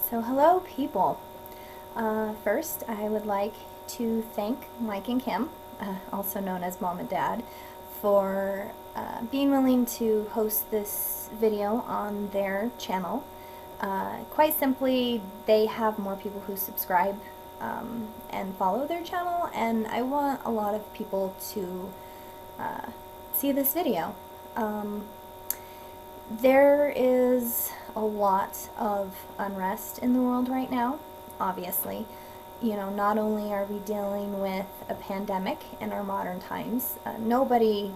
So hello people. First I would like to thank Mike and Kim, also known as Mom and Dad, for being willing to host this video on their channel. Quite simply, they have more people who subscribe and follow their channel, and I want a lot of people to see this video. There is a lot of unrest in the world right now, obviously. You know, not only are we dealing with a pandemic in our modern times, nobody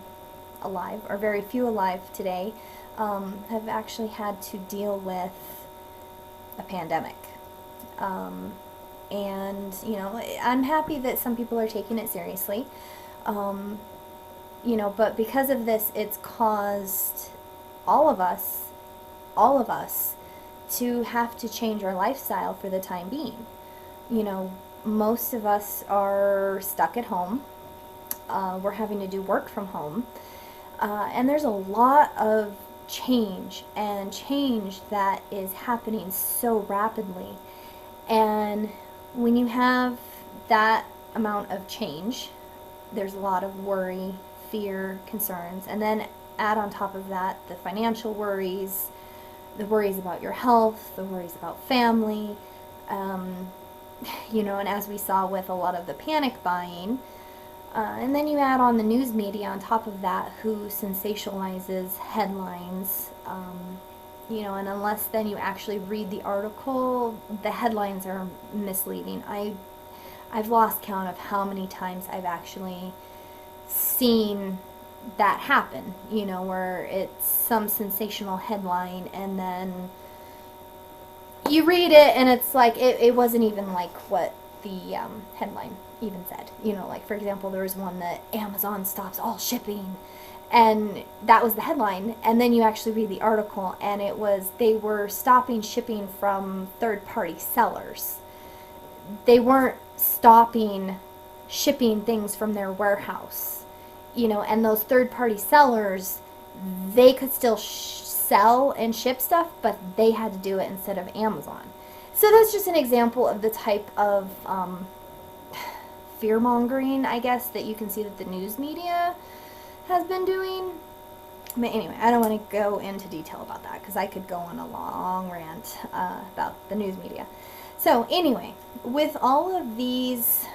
alive, or very few alive today, have actually had to deal with a pandemic. And, you know, I'm happy that some people are taking it seriously. You know, but because of this, it's caused all of us to have to change our lifestyle for the time being. You know, most of us are stuck at home. We're having to do work from home. And there's a lot of change that is happening so rapidly. And when you have that amount of change, there's a lot of worry, fear, concerns, and then add on top of that the financial worries, the worries about your health, the worries about family, you know, and as we saw with a lot of the panic buying, and then you add on the news media on top of that, who sensationalizes headlines, you know, and unless then you actually read the article, the headlines are misleading. I've lost count of how many times I've actually seen that happen, you know, where it's some sensational headline and then you read it and it's like it wasn't even like what the headline even said. You know, like for example, there was one that Amazon stops all shipping, and that was the headline, and then you actually read the article and it was they were stopping shipping from third-party sellers. They weren't stopping shipping things from their warehouse. You know, and those third-party sellers, they could still sell and ship stuff, but they had to do it instead of Amazon. So that's just an example of the type of fear-mongering, I guess, that you can see that the news media has been doing. But anyway, I don't want to go into detail about that because I could go on a long rant about the news media. So anyway, with all of these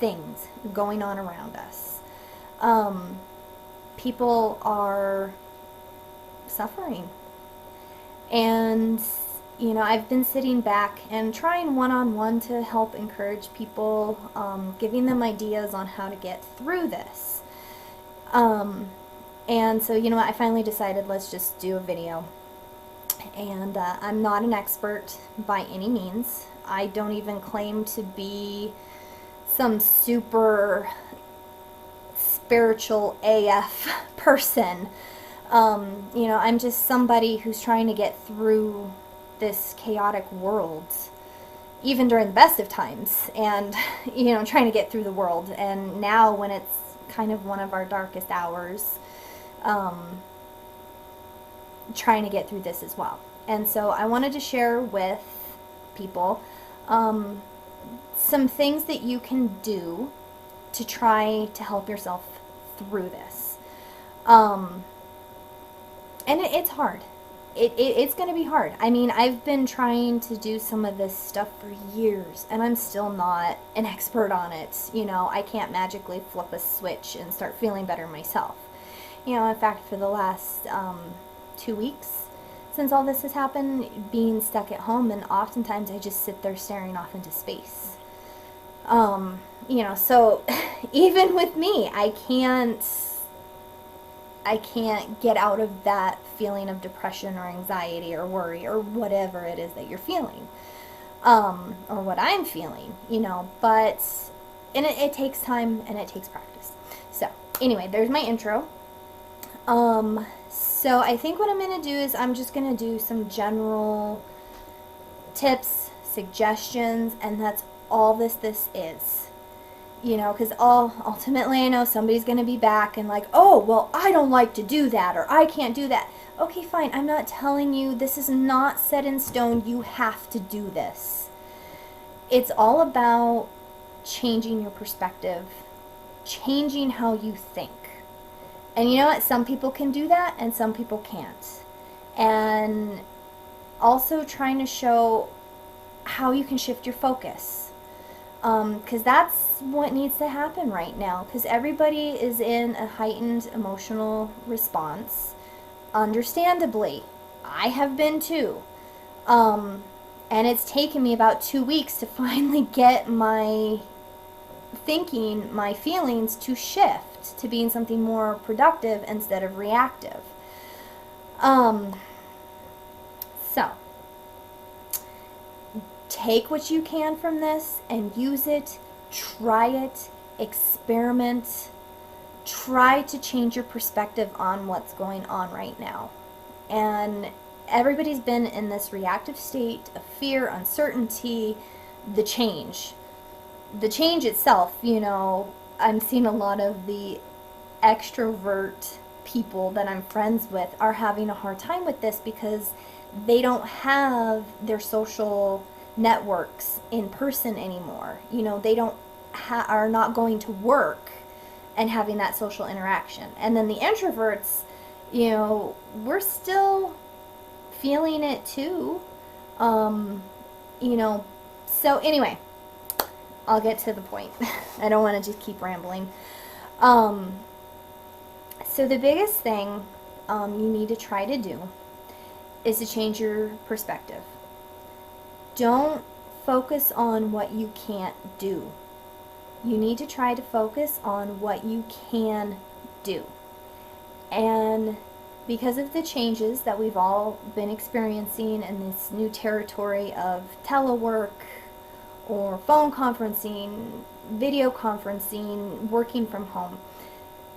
things going on around us, people are suffering. And, you know, I've been sitting back and trying one-on-one to help encourage people, giving them ideas on how to get through this. And so, you know what, I finally decided let's just do a video. And I'm not an expert by any means. I don't even claim to be some super spiritual AF person. You know, I'm just somebody who's trying to get through this chaotic world, even during the best of times, and, you know, trying to get through the world. And now when it's kind of one of our darkest hours, trying to get through this as well. And so I wanted to share with people some things that you can do to try to help yourself through this. And it's hard. It's going to be hard. I mean, I've been trying to do some of this stuff for years, and I'm still not an expert on it. You know, I can't magically flip a switch and start feeling better myself. You know, in fact, for the last 2 weeks since all this has happened, being stuck at home, and oftentimes I just sit there staring off into space. You know, so even with me, I can't get out of that feeling of depression or anxiety or worry or whatever it is that you're feeling, or what I'm feeling, you know, but, and it takes time and it takes practice. So anyway, there's my intro. So I think what I'm going to do is I'm just going to do some general tips, suggestions, and that's all this is. You know, because ultimately I know somebody's going to be back and like, oh, well, I don't like to do that, or I can't do that. Okay, fine. I'm not telling you, this is not set in stone. You have to do this. It's all about changing your perspective, changing how you think. And you know what? Some people can do that and some people can't. And also trying to show how you can shift your focus. Because that's what needs to happen right now. Because everybody is in a heightened emotional response. Understandably. I have been too. And it's taken me about 2 weeks to finally get my thinking, my feelings to shift to being something more productive instead of reactive. Um, so, take what you can from this and use it, try it, experiment, try to change your perspective on what's going on right now. And everybody's been in this reactive state of fear, uncertainty, the change. The change itself, you know, I'm seeing a lot of the extrovert people that I'm friends with are having a hard time with this because they don't have their social networks in person anymore. You know, they don't are not going to work and having that social interaction. And then the introverts, you know, we're still feeling it too. You know, so anyway, I'll get to the point. I don't want to just keep rambling. So the biggest thing you need to try to do is to change your perspective. Don't focus on what you can't do. You need to try to focus on what you can do. And because of the changes that we've all been experiencing in this new territory of telework or phone conferencing, video conferencing, working from home.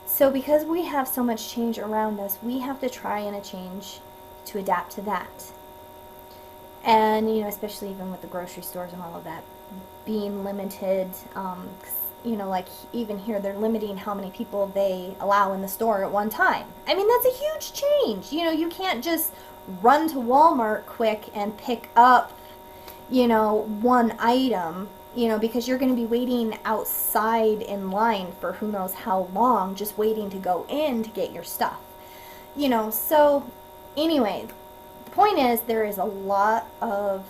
So because we have so much change around us, we have to try and change to adapt to that. And, you know, especially even with the grocery stores and all of that being limited, you know, like even here they're limiting how many people they allow in the store at one time. I mean, that's a huge change. You know, you can't just run to Walmart quick and pick up, you know, one item, you know, because you're going to be waiting outside in line for who knows how long, just waiting to go in to get your stuff. You know, so anyway, the point is there is a lot of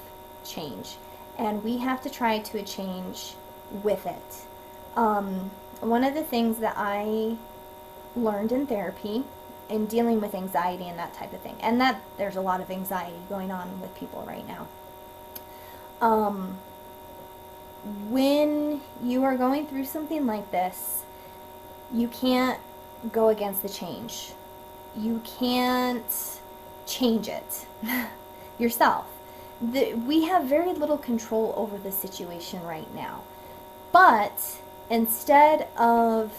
change and we have to try to change with it. One of the things that I learned in therapy in dealing with anxiety and that type of thing, and that there's a lot of anxiety going on with people right now. When you are going through something like this, you can't go against the change. You can't change it yourself. We have very little control over the situation right now. But instead of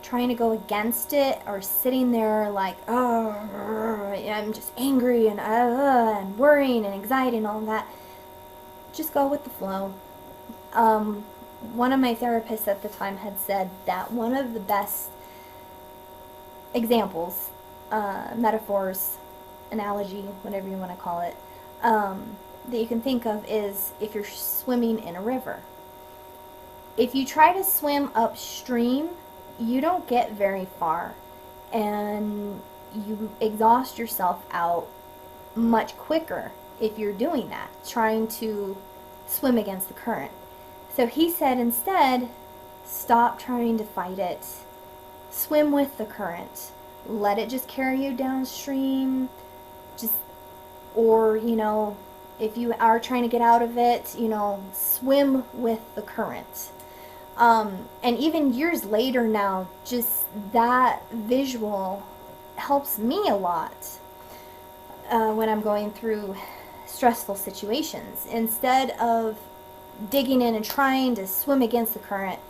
trying to go against it or sitting there like, oh, I'm just angry and worrying and anxiety and all that, just go with the flow. One of my therapists at the time had said that one of the best examples, metaphors, analogy, whatever you want to call it, that you can think of is if you're swimming in a river. If you try to swim upstream, you don't get very far and you exhaust yourself out much quicker if you're doing that, trying to swim against the current. So he said instead, stop trying to fight it. Swim with the current. Let it just carry you downstream. Or, you know, if you are trying to get out of it, you know, swim with the current. And even years later now, just that visual helps me a lot when I'm going through stressful situations. Instead of digging in and trying to swim against the current,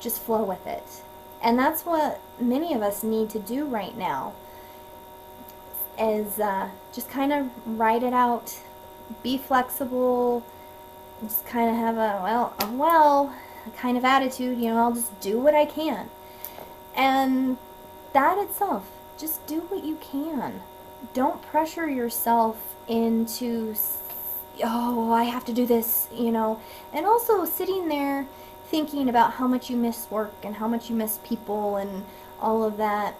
just flow with it. And that's what many of us need to do right now, is just kind of ride it out, be flexible, just kind of have kind of attitude, I'll just do what I can. And that itself, just do what you can. Don't pressure yourself into, oh, I have to do this, And also sitting there thinking about how much you miss work and how much you miss people and all of that,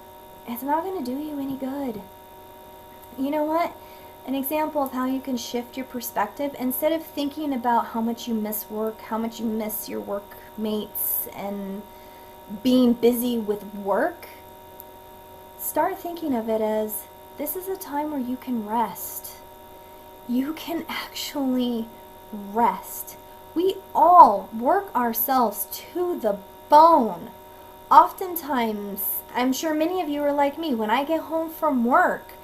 it's not going to do you any good. You know what? An example of how you can shift your perspective, instead of thinking about how much you miss work, how much you miss your workmates and being busy with work, start thinking of it as, this is a time where you can rest. You can actually rest. We all work ourselves to the bone. Oftentimes, I'm sure many of you are like me, when I get home from work,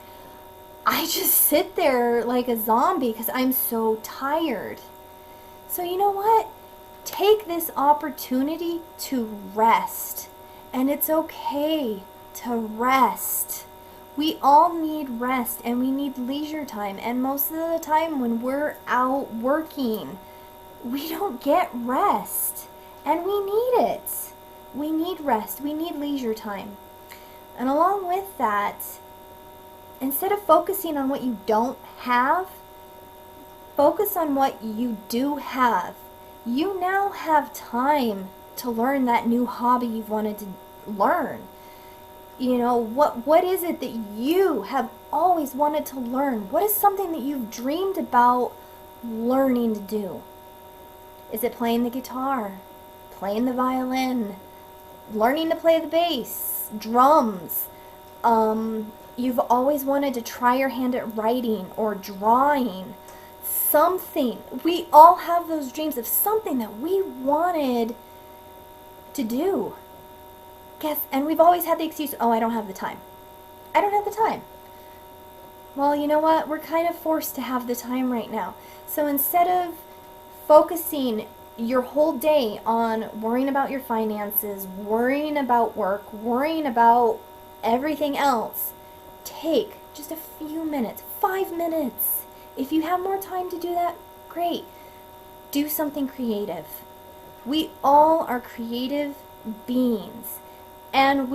I just sit there like a zombie because I'm so tired. So you know what? Take this opportunity to rest. And it's okay to rest. We all need rest and we need leisure time. And most of the time when we're out working, we don't get rest. And we need it. We need rest. We need leisure time. And along with that, instead of focusing on what you don't have, focus on what you do have. You now have time to learn that new hobby you've wanted to learn. What is it that you have always wanted to learn? What is something that you've dreamed about learning to do? Is it playing the guitar, playing the violin, learning to play the bass, drums? You've always wanted to try your hand at writing or drawing. Something. We all have those dreams of something that we wanted to do. And we've always had the excuse, oh, I don't have the time. I don't have the time. Well, you know what? We're kind of forced to have the time right now. So instead of focusing your whole day on worrying about your finances, worrying about work, worrying about everything else, take just a few minutes, 5 minutes. If you have more time to do that, great. Do something creative. We all are creative beings. And a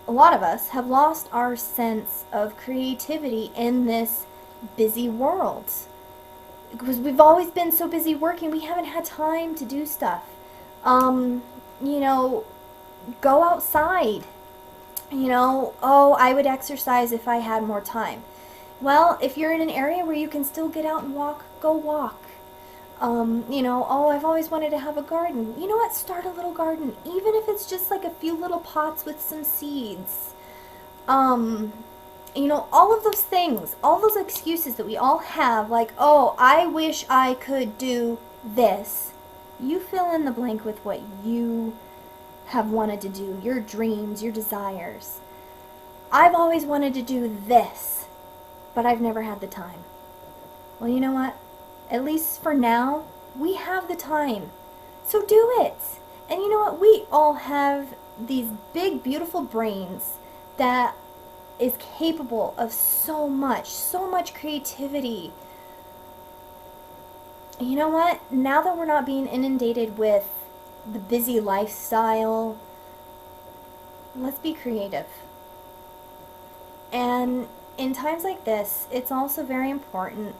lot of us have lost our sense of creativity in this busy world. Because we've always been so busy working, we haven't had time to do stuff. Go outside. Oh, I would exercise if I had more time. Well, if you're in an area where you can still get out and walk, go walk. Oh, I've always wanted to have a garden. You know what? Start a little garden. Even if it's just like a few little pots with some seeds. All of those things, all those excuses that we all have, like, oh, I wish I could do this. You fill in the blank with what you have wanted to do, your dreams, your desires. I've always wanted to do this, but I've never had the time. Well, you know what? At least for now, we have the time. So do it. And you know what? We all have these big, beautiful brains that is capable of so much creativity. You know what? Now that we're not being inundated with the busy lifestyle, let's be creative. And in times like this, it's also very important,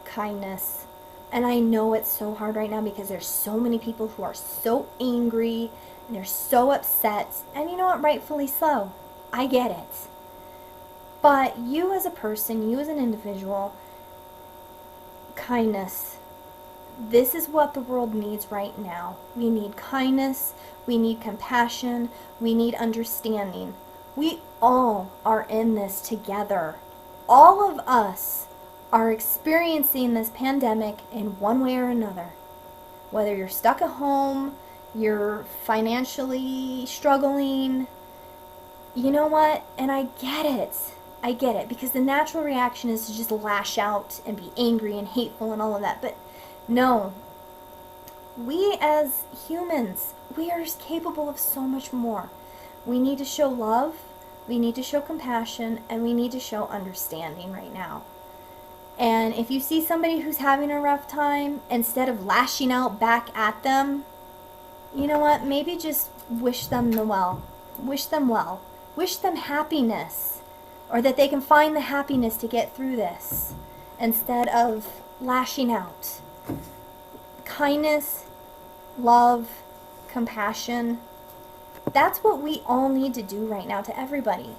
kindness. And I know it's so hard right now because there's so many people who are so angry and they're so upset. And you know what? Rightfully so. I get it. But you as a person, you as an individual, kindness. This is what the world needs right now. We need kindness. We need compassion. We need understanding. We all are in this together. All of us are experiencing this pandemic in one way or another. Whether you're stuck at home, you're financially struggling, you know what? And I get it, because the natural reaction is to just lash out and be angry and hateful and all of that. But no, we as humans, we are capable of so much more. We need to show love, we need to show compassion, and we need to show understanding right now. And if you see somebody who's having a rough time, instead of lashing out back at them, you know what? Maybe just wish them the well. Wish them well. Wish them happiness. Or that they can find the happiness to get through this instead of lashing out. Kindness, love, compassion. That's what we all need to do right now to everybody.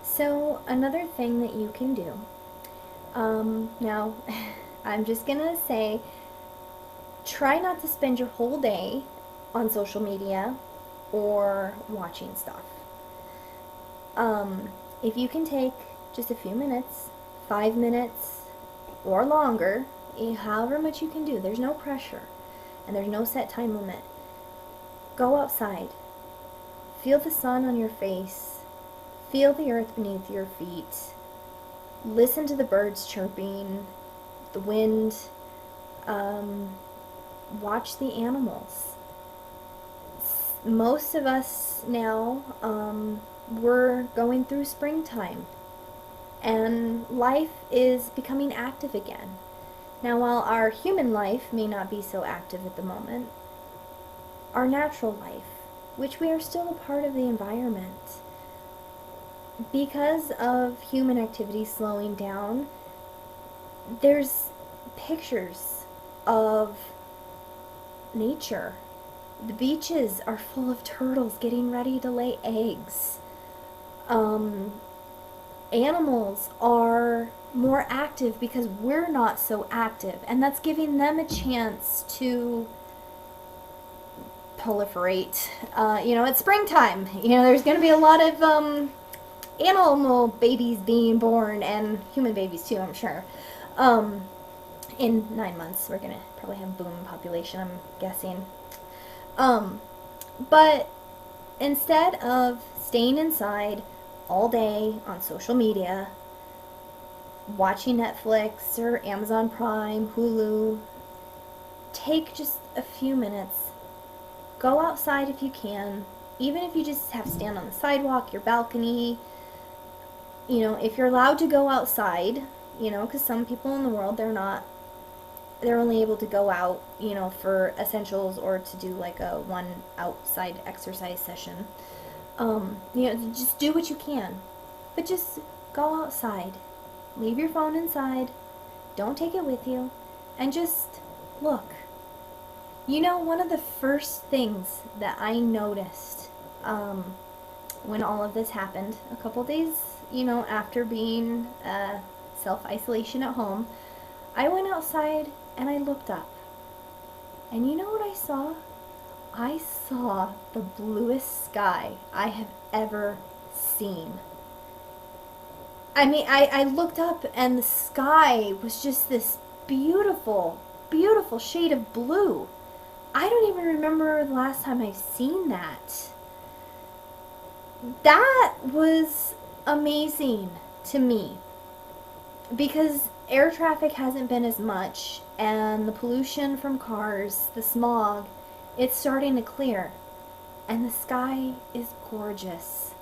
So another thing that you can do, now I'm just gonna say, try not to spend your whole day on social media or watching stuff. If you can take just a few minutes, 5 minutes or longer, however much you can do, there's no pressure and there's no set time limit. Go outside. Feel the sun on your face. Feel the earth beneath your feet. Listen to the birds chirping, the wind. Watch the animals. Most of us now, we're going through springtime, and life is becoming active again. Now, while our human life may not be so active at the moment, our natural life, which we are still a part of the environment, because of human activity slowing down, there's pictures of nature. The beaches are full of turtles getting ready to lay eggs. Animals are more active because we're not so active, and that's giving them a chance to proliferate. It's springtime. There's going to be a lot of animal babies being born, and human babies too, I'm sure. In 9 months, we're going to probably have boom population, I'm guessing. But instead of staying inside all day on social media, watching Netflix or Amazon Prime, Hulu, take just a few minutes. Go outside if you can, even if you just have to stand on the sidewalk, your balcony. If you're allowed to go outside, because some people in the world, they're only able to go out, for essentials or to do like a one outside exercise session. Just do what you can. But just go outside. Leave your phone inside. Don't take it with you. And just look. One of the first things that I noticed when all of this happened, a couple days, after being self-isolation at home, I went outside and I looked up. And you know what I saw? I saw the bluest sky I have ever seen. I mean, I looked up and the sky was just this beautiful, beautiful shade of blue. I don't even remember the last time I've seen that. That was amazing to me because air traffic hasn't been as much, and the pollution from cars, the smog, it's starting to clear, and the sky is gorgeous.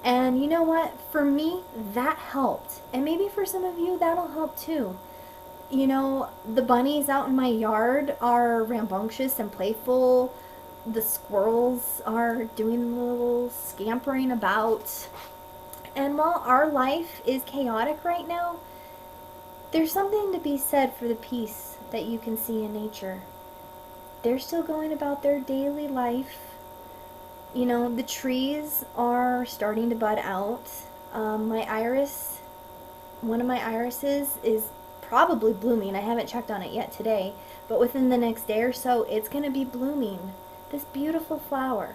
And you know what? For me, that helped. And maybe for some of you, that'll help too. The bunnies out in my yard are rambunctious and playful. The squirrels are doing a little scampering about. And while our life is chaotic right now, there's something to be said for the peace that you can see in nature. They're still going about their daily life. The trees are starting to bud out. One of my irises is probably blooming. I haven't checked on it yet today, but within the next day or so, it's going to be blooming. This beautiful flower.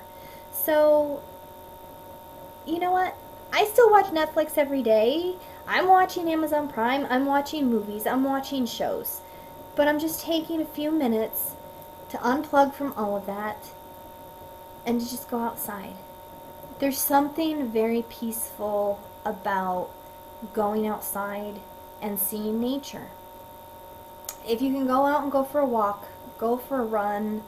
So, you know what? I still watch Netflix every day. I'm watching Amazon Prime. I'm watching movies. I'm watching shows. But I'm just taking a few minutes to unplug from all of that and to just go outside. There's something very peaceful about going outside and seeing nature. If you can go out and go for a walk, go for a run,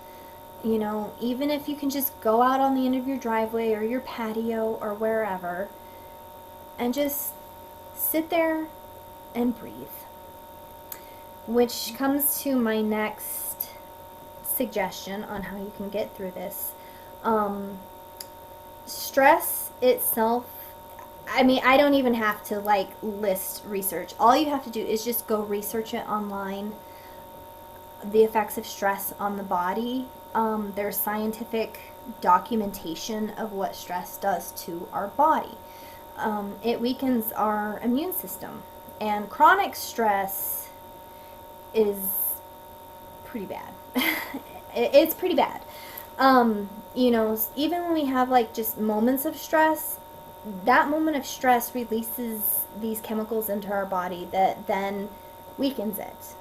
even if you can just go out on the end of your driveway or your patio or wherever and just sit there and breathe. which comes to my next suggestion on how you can get through this. Stress itself, I mean, I don't even have to like list research. All you have to do is just go research it online, the effects of stress on the body. There's scientific documentation of what stress does to our body. It weakens our immune system, and chronic stress is pretty bad. It's pretty bad. You know, even when we have like just moments of stress, that moment of stress releases these chemicals into our body that then weakens it.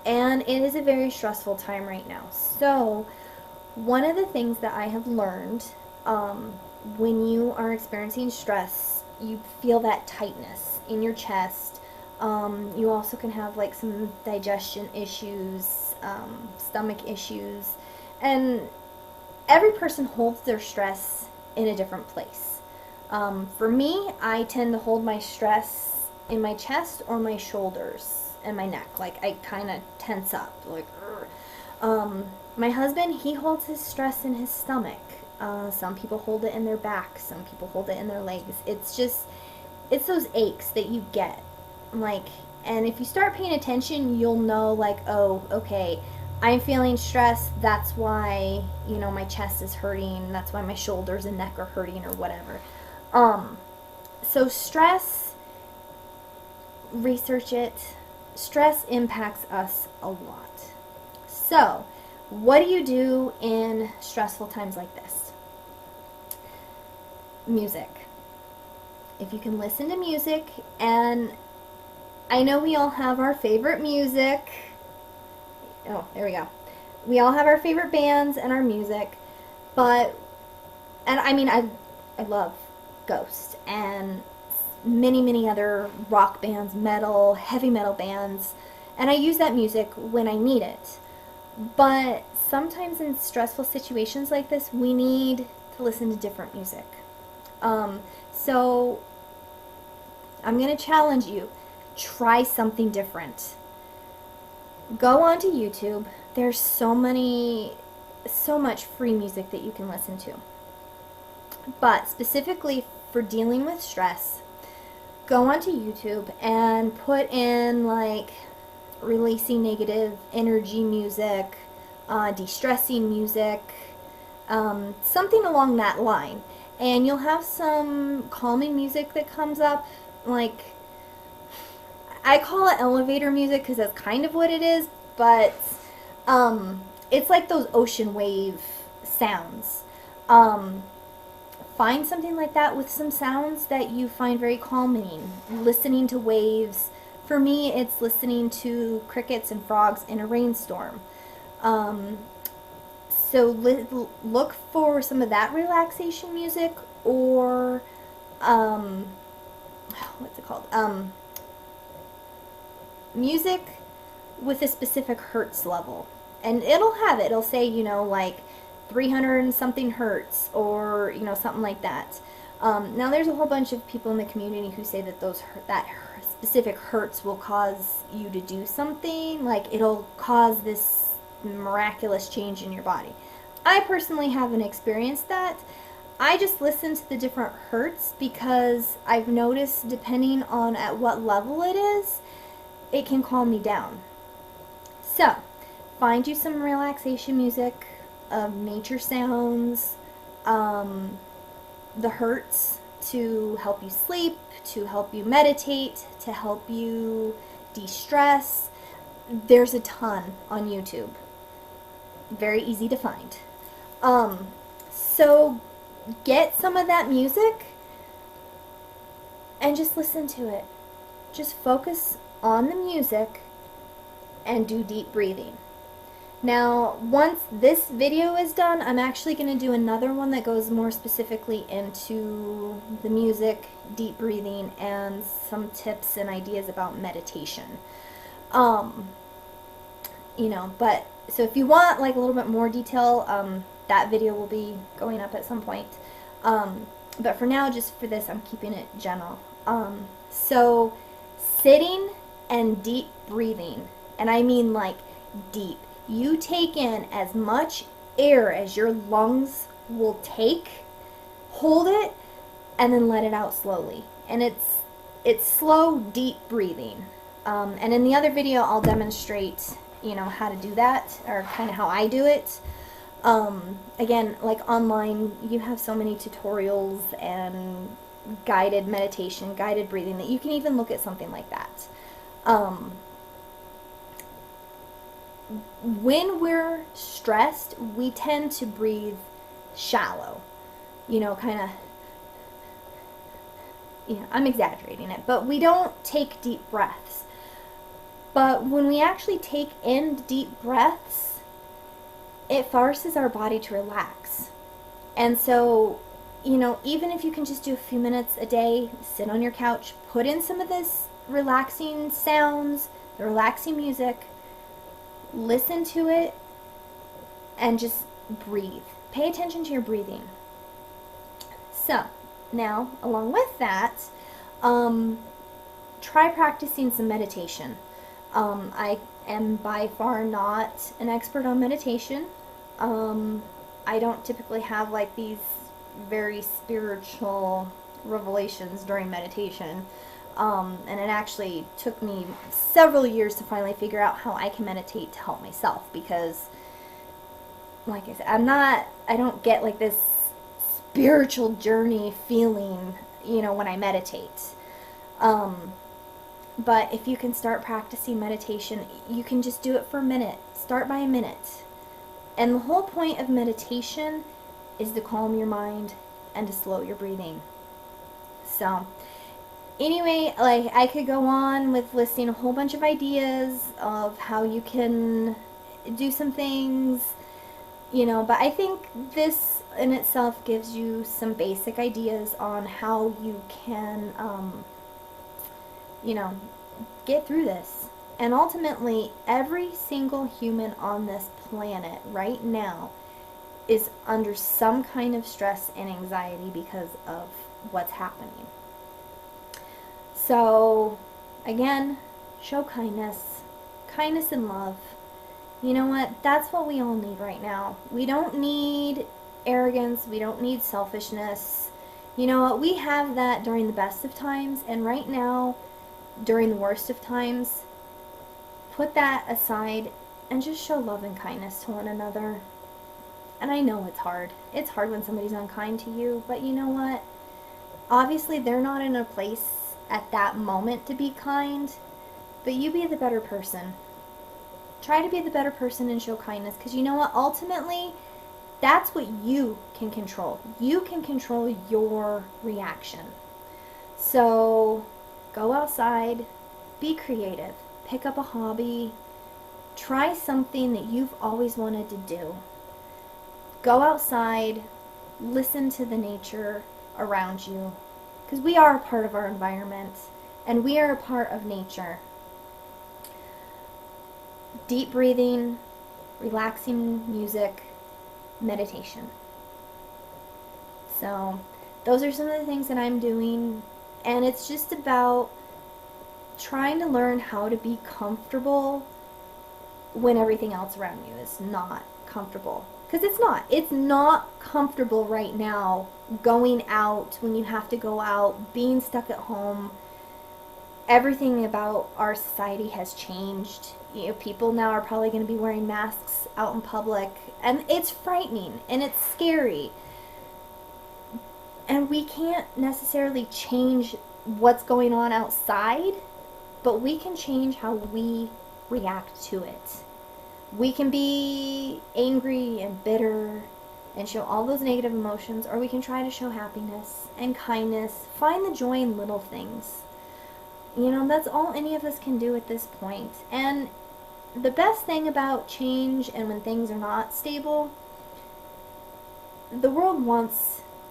And it is a very stressful time right now. So, one of the things that I have learned, when you are experiencing stress, you feel that tightness in your chest. You also can have like some digestion issues, stomach issues, and every person holds their stress in a different place. For me, I tend to hold my stress in my chest or my shoulders and my neck. Like I kind of tense up, like. My husband, he holds his stress in his stomach. Some people hold it in their back. Some people hold it in their legs. It's those aches that you get. Like, and if you start paying attention, you'll know, like, oh, okay, I'm feeling stressed. That's why, you know, my chest is hurting. That's why my shoulders and neck are hurting or whatever. So stress, research it. Stress impacts us a lot. So, what do you do in stressful times like this? Music. If you can listen to music, and I know we all have our favorite music. Oh, there we go. We all have our favorite bands and our music, but, and I mean, I love Ghost and many other rock bands, metal, heavy metal bands, and I use that music when I need it. But sometimes in stressful situations like this, we need to listen to different music. So I'm going to challenge you. Try something different. Go onto YouTube. There's so much free music that you can listen to. But specifically for dealing with stress, go onto YouTube and put in like releasing negative energy music, de-stressing music, something along that line. And you'll have some calming music that comes up, like, I call it elevator music because that's kind of what it is, but it's like those ocean wave sounds. Find something like that with some sounds that you find very calming. Listening to waves. For me, it's listening to crickets and frogs in a rainstorm. So look for some of that relaxation music, or what's it called? Music with a specific hertz level, and it'll say, you know, like 300 and something hertz, or, you know, something like that. Now there's a whole bunch of people in the community who say that that specific hertz will cause you to do something, like it'll cause this miraculous change in your body. I personally haven't experienced that. I just listen to the different hertz because I've noticed, depending on at what level it is, it can calm me down. So, find you some relaxation music, nature sounds, the hertz to help you sleep, to help you meditate, to help you de-stress. There's a ton on YouTube. Very easy to find. So get some of that music and just listen to it. Just focus on the music and do deep breathing. Now, once this video is done, I'm actually going to do another one that goes more specifically into the music, deep breathing, and some tips and ideas about meditation. You know, but, so if you want like a little bit more detail, that video will be going up at some point. But for now, just for this, I'm keeping it general. So, sitting and deep breathing. And I mean like deep. You take in as much air as your lungs will take, hold it, and then let it out slowly. And it's slow, deep breathing. And in the other video, I'll demonstrate, how to do that, or kind of how I do it. Again, like online, you have so many tutorials and guided meditation, guided breathing, that you can even look at something like that. When we're stressed, we tend to breathe shallow, kind of, I'm exaggerating it, but we don't take deep breaths. But when we actually take in deep breaths, it forces our body to relax. And so, even if you can just do a few minutes a day, sit on your couch, put in some of this relaxing sounds, the relaxing music, listen to it, and just breathe. Pay attention to your breathing. So, now, along with that, try practicing some meditation. I am by far not an expert on meditation. I don't typically have like these very spiritual revelations during meditation. And it actually took me several years to finally figure out how I can meditate to help myself, because, like I said, I don't get like this spiritual journey feeling, when I meditate. But if you can start practicing meditation, you can just do it for a minute. Start by a minute. And the whole point of meditation is to calm your mind and to slow your breathing. So, anyway, like, I could go on with listing a whole bunch of ideas of how you can do some things, but I think this in itself gives you some basic ideas on how you can, get through this. And ultimately, every single human on this planet right now is under some kind of stress and anxiety because of what's happening. So, again, show kindness. Kindness and love. You know what? That's what we all need right now. We don't need arrogance. We don't need selfishness. You know what? We have that during the best of times, and right now, during the worst of times, put that aside and just show love and kindness to one another. And I know it's hard. It's hard when somebody's unkind to you, but you know what? Obviously, they're not in a place at that moment to be kind, but you be the better person. Try to be the better person and show kindness, because you know what? Ultimately, that's what you can control. You can control your reaction. So, go outside, be creative, pick up a hobby, try something that you've always wanted to do. Go outside, listen to the nature around you, because we are a part of our environment, and we are a part of nature. Deep breathing, relaxing music, meditation. So, those are some of the things that I'm doing, and it's just about trying to learn how to be comfortable when everything else around you is not comfortable. Because it's not comfortable right now going out, when you have to go out, being stuck at home. Everything about our society has changed. People now are probably going to be wearing masks out in public, and it's frightening and it's scary. And we can't necessarily change what's going on outside, but we can change how we react to it. We can be angry and bitter and show all those negative emotions, or we can try to show happiness and kindness. Find the joy in little things. That's all any of us can do at this point. And the best thing about change, and when things are not stable, the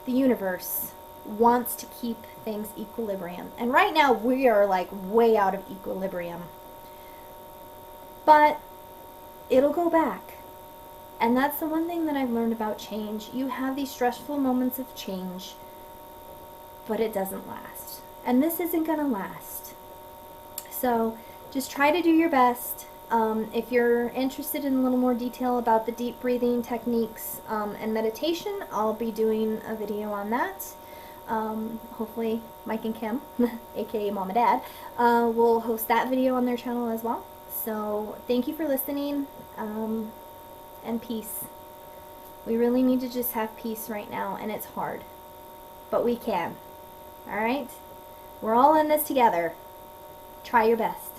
universe wants to keep things equilibrium. And right now we are like way out of equilibrium. But it'll go back. And that's the one thing that I've learned about change. You have these stressful moments of change, but it doesn't last. And this isn't going to last. So just try to do your best. If you're interested in a little more detail about the deep breathing techniques and meditation, I'll be doing a video on that. Hopefully Mike and Kim, aka Mom and Dad, will host that video on their channel as well. So thank you for listening, and peace. We really need to just have peace right now, and it's hard, but we can. Alright? We're all in this together. Try your best.